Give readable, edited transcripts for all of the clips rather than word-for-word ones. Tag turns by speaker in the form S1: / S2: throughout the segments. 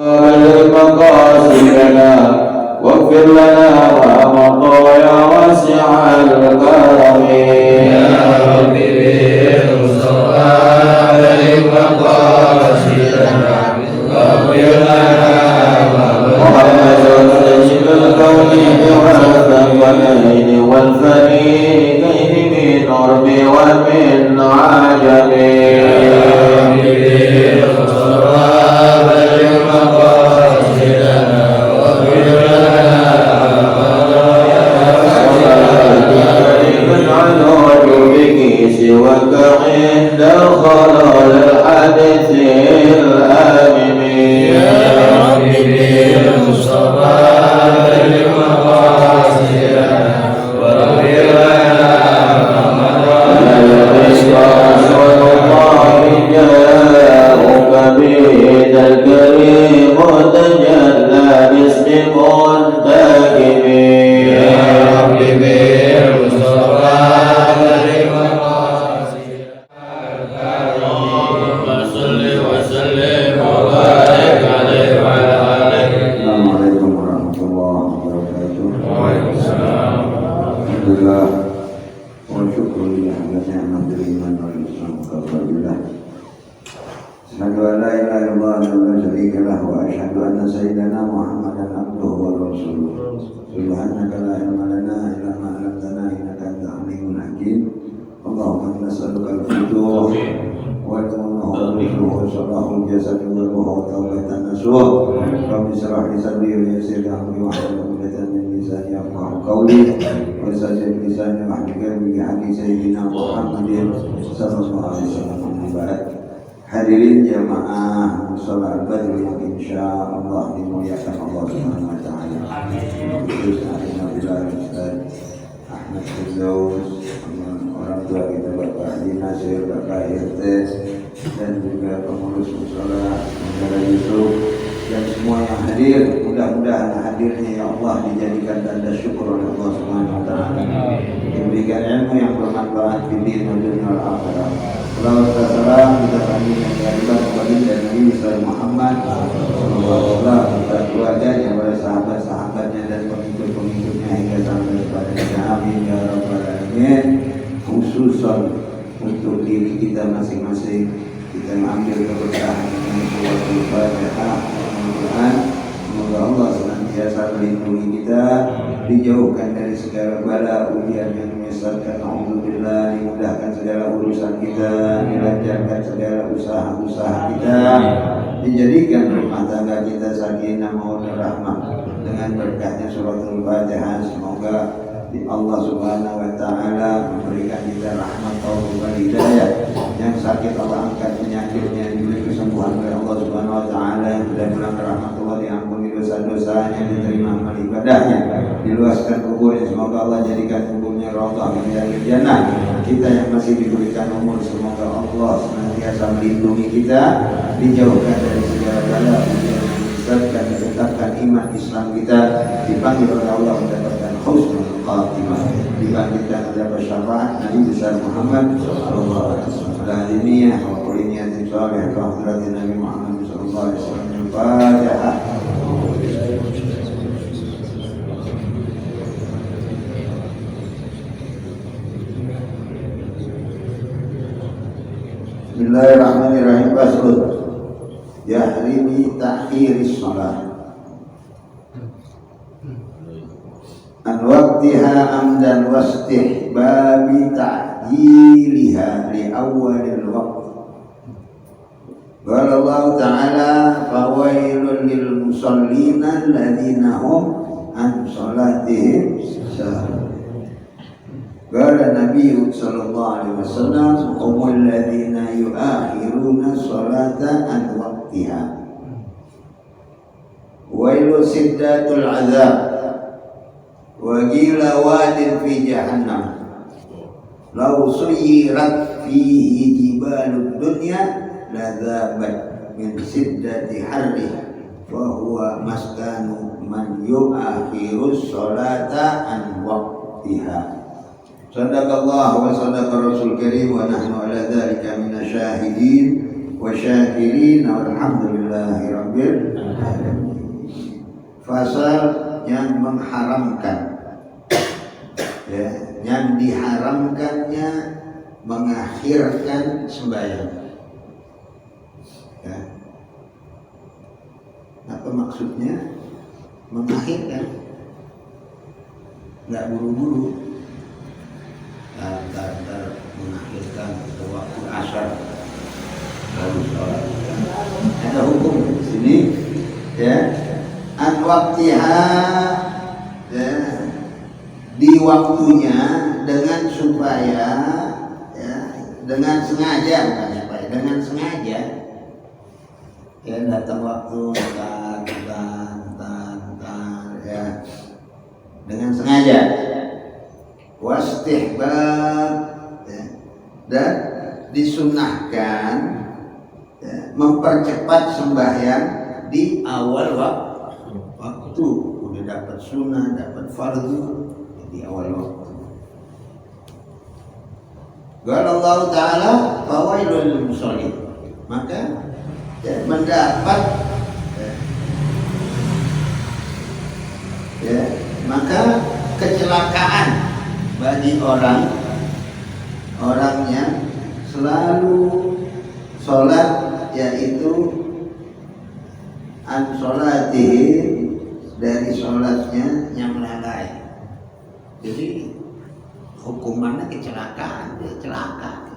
S1: بلغ مقاصدنا واغفر لنا وأمضى يا واسع الكرم يا رب بالمصطفى بلغ مقاصدنا واغفر لنا محمد نجم الكون والثقلين والفريقين من عرب ومن عجم سواك عند خلال الحدث الآمن يا رب بالمصطفى بلغ مقاصدنا واغفر لنا ما مضى رسول الله جاءك بيد الكريم تجلى باسم منتجم يا رب بالمصطفى
S2: سيدنا محمدا عبده ورسوله سبحانك لا علم لنا الا ما علمتنا انك انت العليم الحكيم اللهم نسالك الفتوح والمنه والرشد وصلاح الجسد والروح وتوبه النصوح رب اشرح لي صدري ويسر لي امري واحلل عقدة من لساني يفقهوا قولي وسدد لساني واحلل قلبي بحق سيدنا محمد صلى الله عليه وسلم. Hadirin jamaah sholat badri yang insyaallah dimuliakan Allah Subhanahu wa taala. Khusus Alhamdulillah Ustaz Ahmad Firdaus, orang tua kita Bapak Haji Nasir, Bapak RT dan juga pengurus mushola Saudara Yusuf dan semua yang hadir. Mudah-mudahan hadirnya ya Allah dijadikan tanda syukur oleh Allah Subhanahu wa taala. Diberikan ilmu yang bermanfaat di dunia dan dunia akhirat. Salam kita panggilkan kehidupan kepada Nabi Muhammad SAW, kepada keluarganya, kepada sahabat-sahabatnya dan pengikut-pengikutnya hingga sampai kepada amin ya rabbal alamin. Khususan untuk diri kita masing-masing, kita mengambil keberkahan dengan suratul Fatihah. Semoga Allah senantiasa melindungi kita, dijauhkan dari segala bala ujian yang menyesatkan. Alhamdulillah, dimudahkan segala urusan kita, dilancarkan segala usaha-usaha kita, dijadikan rumah tangga kita sakinah mawaddah rahmah dengan berkahnya suratul Fatihah. Semoga Allah Subhanahu wa taala memberikan kita rahmat taufik dan hidayah. Yang sakit Allah angkat penyakitnya, diberi kesembuhan oleh Allah Subhanahu wa taala. Yang sudah melanggar rahmat Allah diampuni dosa-dosanya, diterima amal ibadahnya, diluaskan kuburnya. Semoga Allah jadikan kuburnya raudhah min riyadil jannah. Kita yang masih diberikan umur, semoga Allah senantiasa melindungi kita, dijauhkan dari segala bala dan ditetapkan iman Islam kita, dipanggil oleh Allah mendapatkan husnul khatimah, dibangkitkan mendapat syafaat Nabi besar Muhammad sallallahu alaihi wasallam. Al-Adiniyah wa quliniyatin salih wa hadratin Nabi Muhammad sallallahu alaihi wasallam. Al-Fatihah. Bismillahirrahmanirrahim. Faslun yahrimi ta'khiris shalah an waqtiha amdan wastihbabi ta'jiliha li awwalil waqt. Qala Allah ta'ala fawailun lil musallina alladhina hum an salatihim sahun. Qala Nabi sallallahu alaihi wasallam humul ladzina yuakhiruna sholata an waqtiha. Wailu siddatul azab wa qila wadin fi jahannam law suyirat fihi jibalud dunya ladzabat min siddati harri wa huwa maskanu man yuakhirus sholata an waqtiha. Sadaqallah wa sadaqa Rasul Karim wa nahnu ala dzalika minasyahidin wa syakirin walhamdulillahirabbil alamin. Fasal yang mengharamkan, ya, yang diharamkannya mengakhirkan sembahyang. Ya. Apa maksudnya? Mengakhirkan, nggak buru-buru. Ntar mengakhirkan ke waktu asar baru sholat. Ada hukum di sini, ya. An waktiha, ya, di waktunya dengan supaya, ya, dengan sengaja, bukannya apa ya, dengan sengaja, ya, datang waktu ya, dengan sengaja. Wastihbab, ya, dan disunahkan, ya, mempercepat sembahyang di awal waktu. Udah dapat sunnah, dapat fardu di awal waktu. Qala Allah Ta'ala fawailul lil musallin, maka, ya, mendapat, ya, maka kecelakaan bagi orang yang selalu sholat, yaitu an sholatihi, dari sholatnya yang lalai. Jadi hukumannya kecelakaan, dia celaka.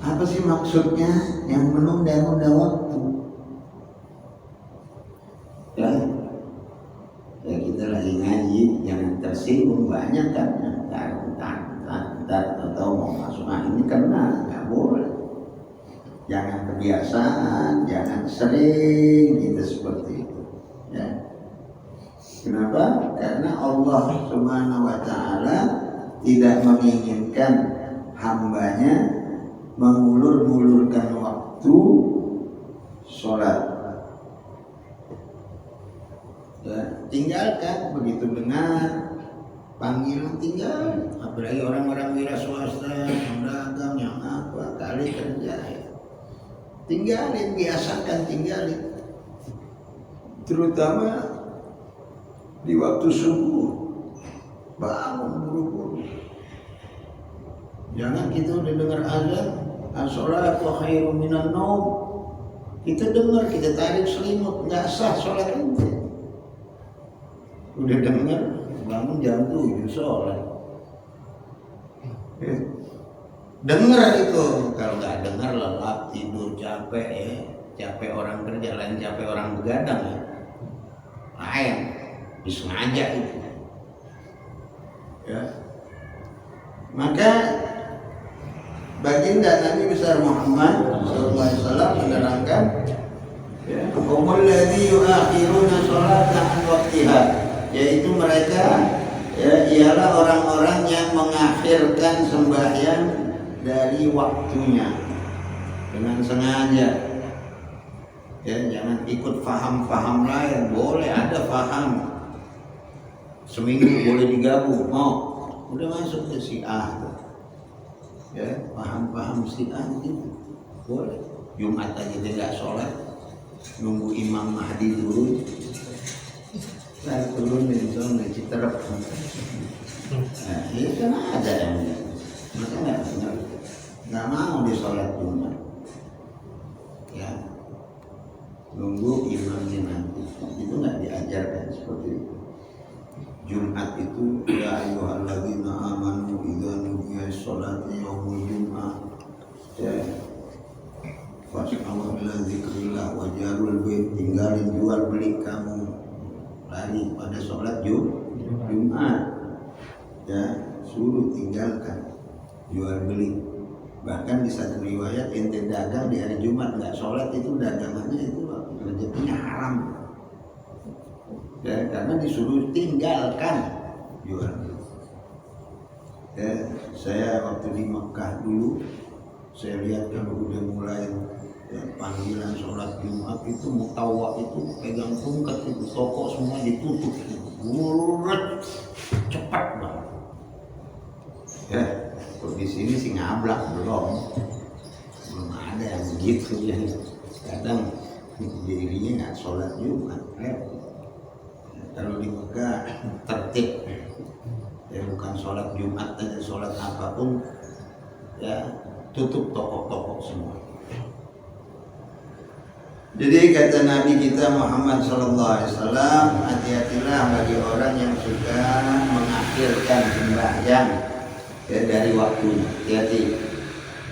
S2: Apa sih maksudnya yang menunda-nunda waktu? Ya, kita lagi ngaji, jangan tersinggung banyak kan, ntar atau mau masuk, ini karena nggak boleh. Jangan kebiasaan, jangan sering kita seperti itu, ya. Kenapa? Karena Allah Subhanahu wa Ta'ala tidak menginginkan hambanya mengulur-ulurkan waktu sholat. Ya, tinggalkan, begitu dengar panggilan tinggal. Apalagi orang-orang wira swasta, yang dagang, yang apa, kali kerja, ya, tinggalin, biasakan tinggalin. Terutama di waktu subuh, bangun buru-buru. Jangan kita udah dengar azan, as-sholatu khairum minan naum, kita dengar, kita tarik selimut, nggak sah sholat itu. Udah dengar, bangun jam 7 sholat. Dengar itu, kalau nggak dengar lelap, tidur, capek, ya. Capek orang kerja, lain capek orang begadang, ya. Lain, disengaja itu, ya. Maka baginda Nabi besar Muhammad SAW menerangkan, ya, humul ladzi yuakhiruna sholata an waqtiha, yaitu mereka, ya, ialah orang-orang yang mengakhirkan sembahyang dari waktunya dengan sengaja. Ya, jangan ikut faham-faham lain. Boleh ada faham, seminggu boleh digabung, mau udah masuk ke Syiah, ya, paham-paham Syiah gitu boleh. Jumat aja dia nggak sholat, nunggu Imam Mahdi turun. Saya turun di sana Citerep. Nah, ini kan ada yang mereka nggak mau di sholat Jumat, ya, nunggu imamnya nanti. Itu nggak diajarkan seperti itu. Jumat itu, ya ayyuhalladzina amanu idza nudiya sholati yaumul jum'ah, ya, fas'au ila dzikrillah wa jarul bait, tinggalin jual beli kamu, lari pada sholat Jumat, ya, suruh tinggalkan jual beli. Bahkan di satu riwayat, ente dagang di hari Jumat nggak sholat, itu dagangannya itu rezekinya haram, ya, karena disuruh tinggalkan jual beli. Ya, saya waktu di Mekah dulu, saya lihat kalau udah mulai, ya, panggilan sholat Jumat itu, mutawwa itu pegang tongkat itu, toko semua ditutup, mulut cepat banget. Ya, kalau di sini sih ngablak belum, belum ada yang begitu ya. Kadang dirinya nggak sholat Jumat. Kalau di Mekah tertib, ya bukan sholat Jumat aja, sholat apapun ya tutup toko-toko semua. Jadi kata Nabi kita Muhammad SAW, hati-hatilah bagi orang yang suka mengakhirkan sembahyang ya, dari waktunya. Hati-hati.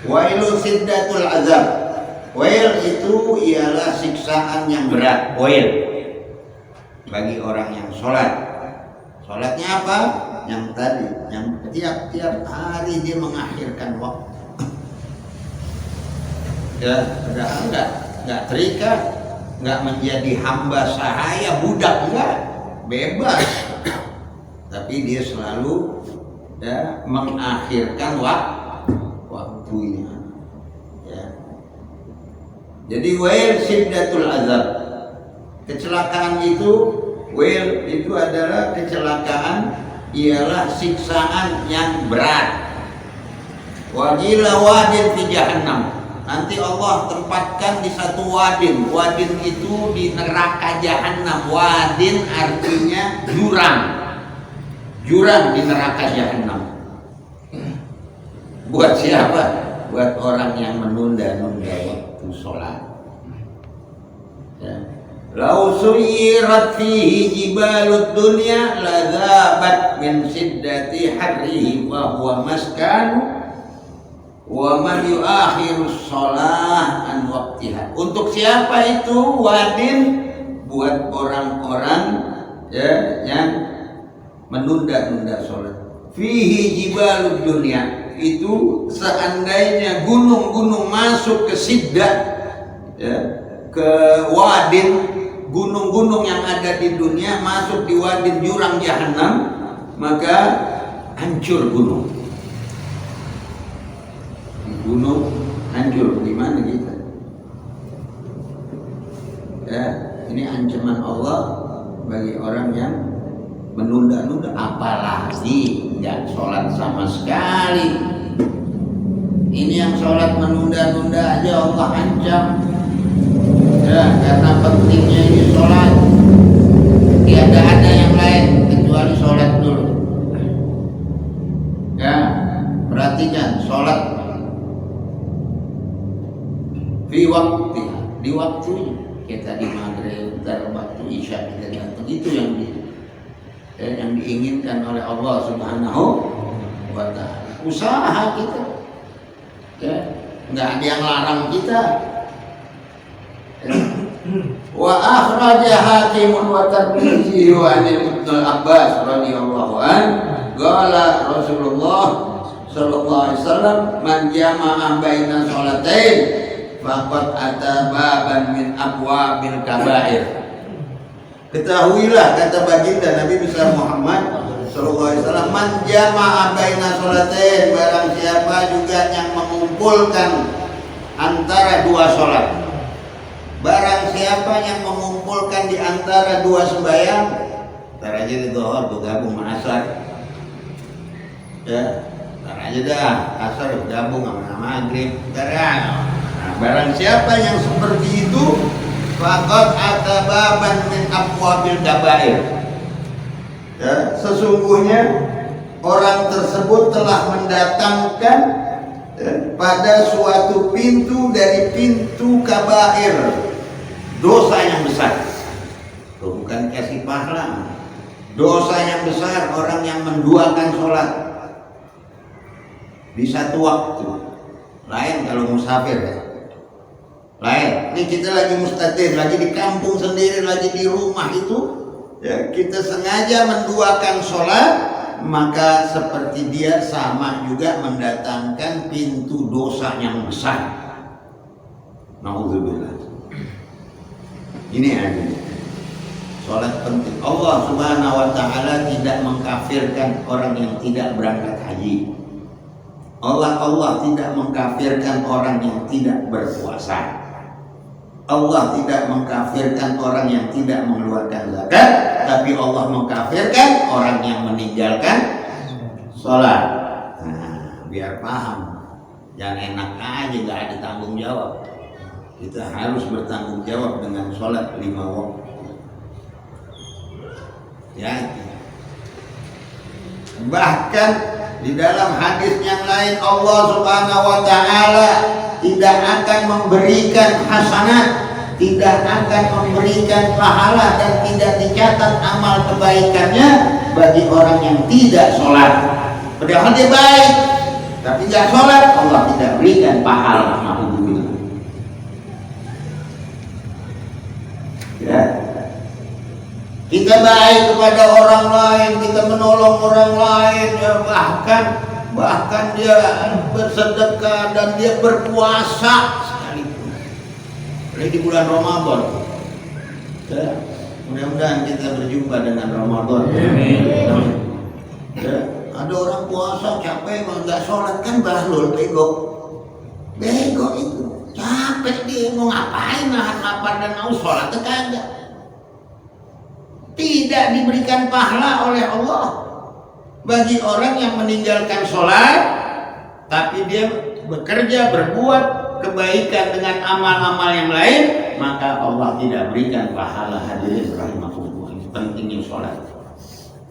S2: Wailu siddatul azab. Wail itu ialah siksaan yang berat. Wail bagi orang yang sholat. Sholatnya apa? Yang tadi, yang tiap-tiap hari dia mengakhirkan waktu. Ya, padahal nggak terikat, nggak menjadi hamba sahaya, budak, enggak, bebas. Tapi dia selalu ya, mengakhirkan waktunya. Ya. Jadi wail siddatul azab. Kecelakaan itu, wail itu adalah kecelakaan, ialah siksaan yang berat. Wajila wadin fi jahannam. Nanti Allah tempatkan di satu wadin. Wadin itu di neraka Jahannam. Wadin artinya jurang. Jurang di neraka Jahannam. Buat siapa? Buat orang yang menunda-nunda waktu sholat. Ya. Lau suyirat fihi jibalud dunya ladzabat min siddati harrihi wa huwa maskanu wa man yuakhirus shalah an waqtiha. Untuk siapa itu wadin? Buat orang-orang ya, yang menunda-nunda sholat. Fihi jibalud dunya, itu seandainya gunung-gunung masuk ke siddah ya, ke wadin, gunung-gunung yang ada di dunia masuk di wadin jurang Jahannam, maka hancur gunung. Gunung hancur, di mana kita? Ya, ini ancaman Allah bagi orang yang menunda-nunda, apalagi nggak sholat sama sekali. Ini yang sholat menunda-nunda aja Allah ancam. Ya, karena pentingnya ini sholat. Tiada ada yang lain kecuali sholat dulu. Ya, perhatikan sholat. Di waktu, di waktunya kita di maghrib, waktu isya kita datang, itu yang diinginkan oleh Allah Subhanahu wa Ta'ala. Usaha kita, ya, nggak ada yang larang kita. Wa akhraja Hakimun wa Tirmidzi wa an Ibnu Abbas radhiyallahu anhu qala Rasulullah sallallahu alaihi wasallam man jama'a baina sholatain faqad ata baban min abwabil kabair. Ketahuilah, kata baginda Nabi besar Muhammad sallallahu alaihi wasallam, man jama'a baina sholatain, barang siapa juga yang mengumpulkan antara dua sholat. Barang siapa yang mengumpulkan di antara dua sembahyang, ntar aja di zuhur tuh gabung sama asar. Ya, ntar aja dah asar gabung sama maghrib. Ntar ya. Nah, barang siapa yang seperti itu, faqad atababan min abwabil kabair. Ya, sesungguhnya orang tersebut telah mendatangkan pada suatu pintu dari pintu kabair, dosa yang besar. Tuh, bukan kasih pahala, dosa yang besar. Orang yang menduakan sholat di satu waktu. Lain kalau musafir ya. Lain, ini kita lagi mustatir, lagi di kampung sendiri, lagi di rumah itu ya, kita sengaja menduakan sholat, maka seperti dia sama juga mendatangkan pintu dosa yang besar. Nauzubillah. Ini aja. Sholat penting. Allah Subhanahu wa Ta'ala tidak mengkafirkan orang yang tidak berangkat haji. Allah tidak mengkafirkan orang yang tidak berpuasa. Allah tidak mengkafirkan orang yang tidak mengeluarkan zakat, tapi Allah mengkafirkan orang yang meninggalkan sholat. Nah, biar paham. Jangan enak aja nggak ada tanggung jawab. Kita harus bertanggung jawab dengan sholat 5 waktu. Ya. Bahkan di dalam hadis yang lain Allah Subhanahu wa taala tidak akan memberikan hasanat, tidak akan memberikan pahala dan tidak dicatat amal kebaikannya bagi orang yang tidak sholat. Padahal dia baik, tapi tidak sholat, Allah tidak berikan pahala. Ya. Kita baik kepada orang lain, kita menolong orang lain, ya, bahkan dia bersedekah dan dia berpuasa sekalipun. Di bulan Ramadan. Ya. Mudah-mudahan kita berjumpa dengan Ramadan. Ya. Ada orang puasa capek nggak sholat kan bahlul, bego itu capek dia mau ngapain, nahan lapar dan haus, sholat kagak. Tidak diberikan pahala oleh Allah bagi orang yang meninggalkan sholat tapi dia bekerja berbuat kebaikan dengan amal-amal yang lain, maka Allah tidak berikan pahala. Hadirin rahimakumullah, ini pentingnya sholat.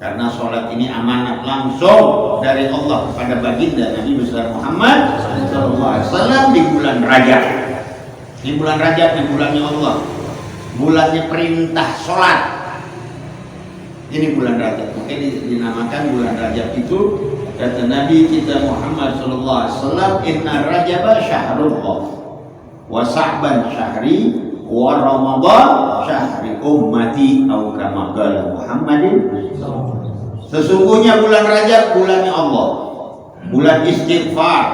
S2: Karena sholat ini amanat langsung dari Allah kepada baginda Nabi besar Muhammad SAW di bulan Rajab. Di bulan Rajab, di bulannya Allah, bulannya perintah sholat. Ini bulan Rajab, mungkin dinamakan bulan Rajab itu kata Nabi kita Muhammad SAW, Inna Rajaba syahrullah, wa Sa'ban syahri, wa Ramadan syahri ummati, atau kama qala Muhammadin. Sesungguhnya bulan Rajab bulannya Allah, bulan istighfar.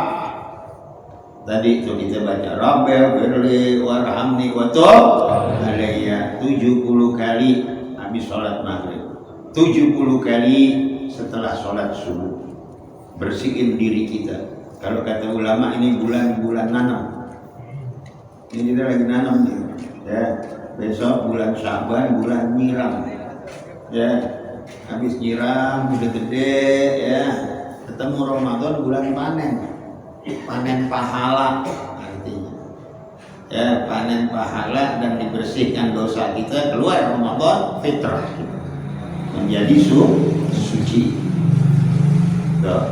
S2: Tadi itu kita baca Rabbil firli warhamni wa tub alayya 70 kali habis sholat maghrib, 70 kali setelah sholat subuh. Bersihin diri kita. Kalau kata ulama ini bulan nanam. Ini kita lagi nanam nih. Ya, besok bulan Syaban, bulan nyiram. Ya, habis nyiram udah gede, ya, ketemu Ramadan bulan panen pahala artinya. Ya, panen pahala dan dibersihkan dosa kita, keluar Ramadan fitrah menjadi suci. Tuh.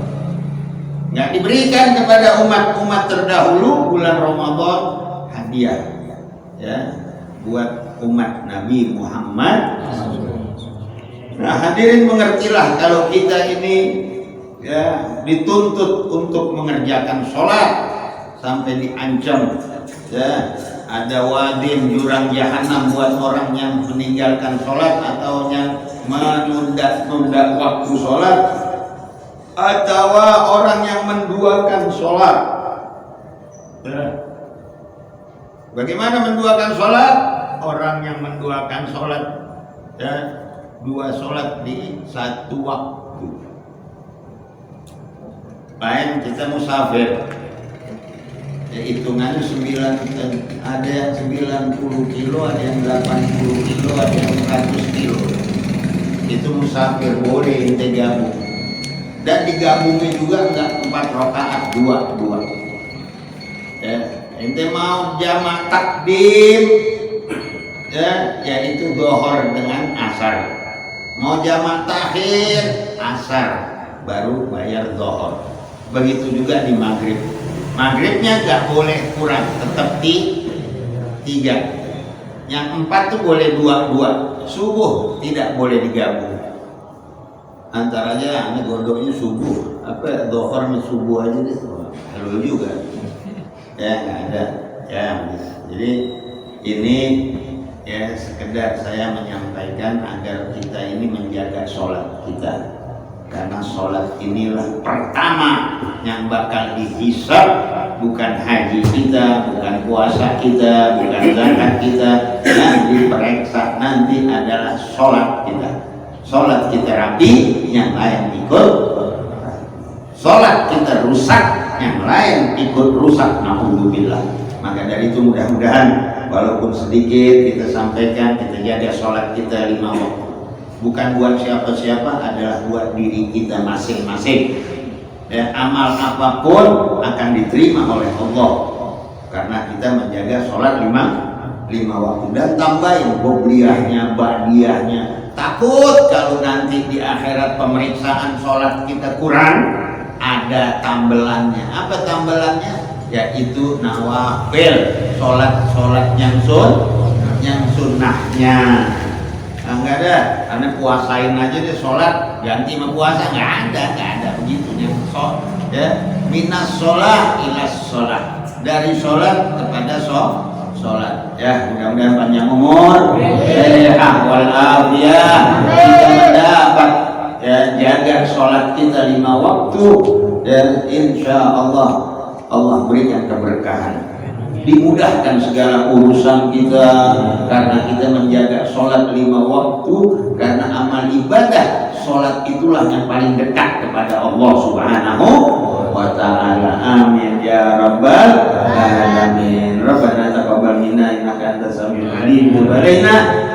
S2: Nggak diberikan kepada umat-umat terdahulu bulan Ramadan hadiah, ya, buat umat Nabi Muhammad. Nah, hadirin mengertilah kalau kita ini ya dituntut untuk mengerjakan sholat sampai diancam, ya, ada wadin jurang jahanam buat orang yang meninggalkan sholat atau yang menunda waktu sholat, atau orang yang menduakan sholat. Ya. Bagaimana menduakan sholat? Orang yang menduakan sholat, ya, 2 sholat di 1 waktu. Lain kita musafir, ya, hitungannya 9, ada yang 90 kilo, ada yang 80 kilo, ada yang 100 kilo. Itu musafir, boleh ente gabung. Dan digabungnya juga enggak 4 rakaat, 2. Ya, ente mau jamak takdim, ya, yaitu zuhur dengan asar. Mau jamak takhir, asar, baru bayar zuhur. Begitu juga di maghrib. Maghribnya nggak boleh kurang, tetap di 3. Yang 4 tuh boleh 2. Subuh tidak boleh digabung. Antaranya ini gondoknya subuh, apa zuhur subuh aja deh. Lalu juga. Ya nggak ada. Ya, jadi ini ya sekedar saya menyampaikan agar kita ini menjaga sholat kita, karena sholat inilah pertama yang bakal dihisab, bukan haji kita, bukan puasa kita, bukan zakat kita. Yang diperiksa nanti adalah sholat kita. Sholat kita rapi, yang lain ikut. Sholat kita rusak, yang lain ikut rusak. Na'udzubillah. Maka dari itu mudah-mudahan walaupun sedikit kita sampaikan, kita jaga sholat kita 5 waktu. Bukan buat siapa-siapa, adalah buat diri kita masing-masing.
S1: amal apapun akan diterima oleh Allah karena kita menjaga sholat lima waktu. Dan tambahin qobliyahnya, ba'diyahnya. Takut kalau nanti di akhirat pemeriksaan sholat kita kurang, ada tambelannya. Apa tambelannya? Yaitu nawafil, sholat yang sunnahnya. Enggak ada, karena puasain aja deh sholat ganti sama puasa, nggak ada begitunya. Minas sholat ilas sholat, dari sholat kepada sholat. Ya, mudah-mudahan panjang umur, sehat walafiat, kita mendapat jaga sholat kita 5 waktu, dan insya Allah berikan keberkahan, dimudahkan segala urusan kita karena kita menjaga sholat 5 waktu. Karena amal ibadah sholat itulah yang paling dekat kepada Allah Subhanahu wa ta'ala. Amin ya rabbal alamin. Rabbana taqabbal minna innaka antas samiul alim wa tub alaina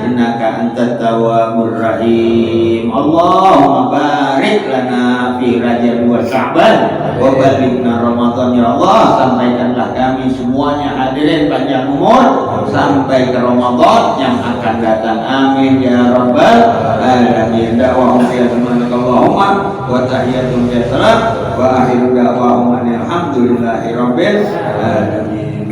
S1: innaka antat tawwabur rahim. Allahumma barik lana fi Rajab wa Sya'ban wa balighna Ramadan ya Allah. Sampaikanlah kami semuanya hadirin panjang umur sampai ke Ramadan yang akan datang. Amin ya rabbal alamin. Da'wahum ya subhanakallahumma wa tahiyatum ya salam wa akhiru da'wahum alhamdulillahi rabbil alamin.